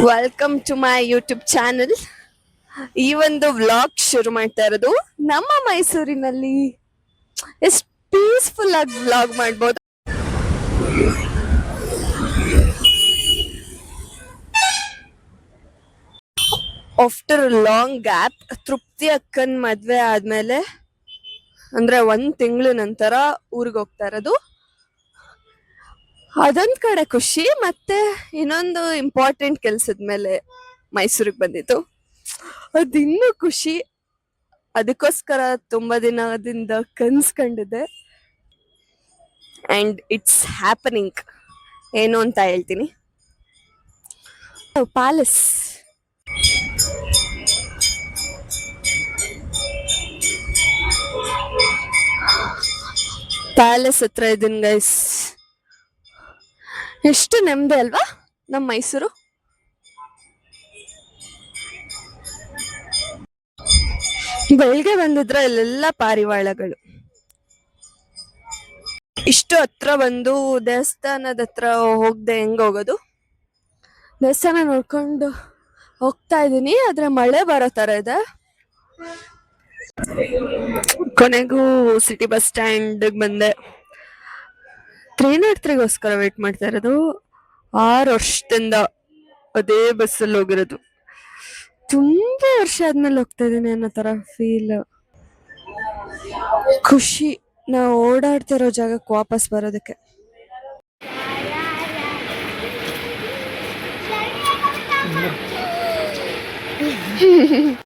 Welcome to my YouTube channel. ಈ ಒಂದು vlog ಶುರು ಮಾಡ್ತಾ ಇರೋದು ನಮ್ಮ ಮೈಸೂರಿನಲ್ಲಿ. ಎಷ್ಟು ಪೀಸ್ಫುಲ್ ಆಗಿ ವ್ಲಾಗ್ ಮಾಡ್ಬೋದು. ಆಫ್ಟರ್ ಲಾಂಗ್ ಗ್ಯಾಪ್ ತೃಪ್ತಿ ಅಕ್ಕನ್ ಮದ್ವೆ ಆದ್ಮೇಲೆ ಅಂದ್ರೆ 1 ತಿಂಗಳು ನಂತರ ಊರಿಗೆ ಹೋಗ್ತಾ ಇರೋದು. ಅದೊಂದ್ ಕಡೆ ಖುಷಿ, ಮತ್ತೆ ಇನ್ನೊಂದು ಇಂಪಾರ್ಟೆಂಟ್ ಕೆಲ್ಸದ ಮೇಲೆ ಮೈಸೂರಿಗೆ ಬಂದಿತ್ತು. ಅದಿನ್ನೂ ಖುಷಿ. ಅದಕ್ಕೋಸ್ಕರ ತುಂಬಾ ದಿನದಿಂದ ಕನ್ಸ್ಕೊಂಡಿದ್ದೆ ಅಂಡ್ ಇಟ್ಸ್ ಹ್ಯಾಪನಿಂಗ್. ಏನು ಅಂತ ಹೇಳ್ತೀನಿ. ಪ್ಯಾಲೇಸ್ ಪ್ಯಾಲೇಸ್ ಹತ್ರ ಇದೀನಿ ಗೈಸ್. ಎಷ್ಟು ನೆಮ್ಮದಿ ಅಲ್ವಾ ನಮ್ಮ ಮೈಸೂರು. ಬೆಳಿಗ್ಗೆ ಬಂದಿದ್ರೆ ಇಲ್ಲೆಲ್ಲ ಪಾರಿವಾಳಗಳು. ಇಷ್ಟು ಹತ್ರ ಬಂದು ದೇವಸ್ಥಾನದ ಹತ್ರ ಹೋಗದೆ ಹೆಂಗ್ ಹೋಗೋದು? ದೇವಸ್ಥಾನ ನೋಡ್ಕೊಂಡು ಹೋಗ್ತಾ ಇದೀನಿ, ಆದ್ರೆ ಮಳೆ ಬರೋ ತರ ಇದೆ. ಕೊನೆಗೂ ಸಿಟಿ ಬಸ್ ಸ್ಟ್ಯಾಂಡ್ ಬಂದೆ. 303ಗೋಸ್ಕರ ವೇಟ್ ಮಾಡ್ತಾ ಇರೋದು. 6 ವರ್ಷದಿಂದ ಅದೇ ಬಸ್ಸಲ್ಲಿ ಹೋಗಿರೋದು. ತುಂಬಾ ವರ್ಷ ಆದ್ಮೇಲೆ ಹೋಗ್ತಾ ಇದೀನಿ ಅನ್ನೋ ತರ ಫೀಲ್. ಖುಷಿ ನಾವು ಓಡಾಡ್ತಿರೋ ಜಾಗಕ್ಕೆ ವಾಪಸ್ ಬರೋದಕ್ಕೆ.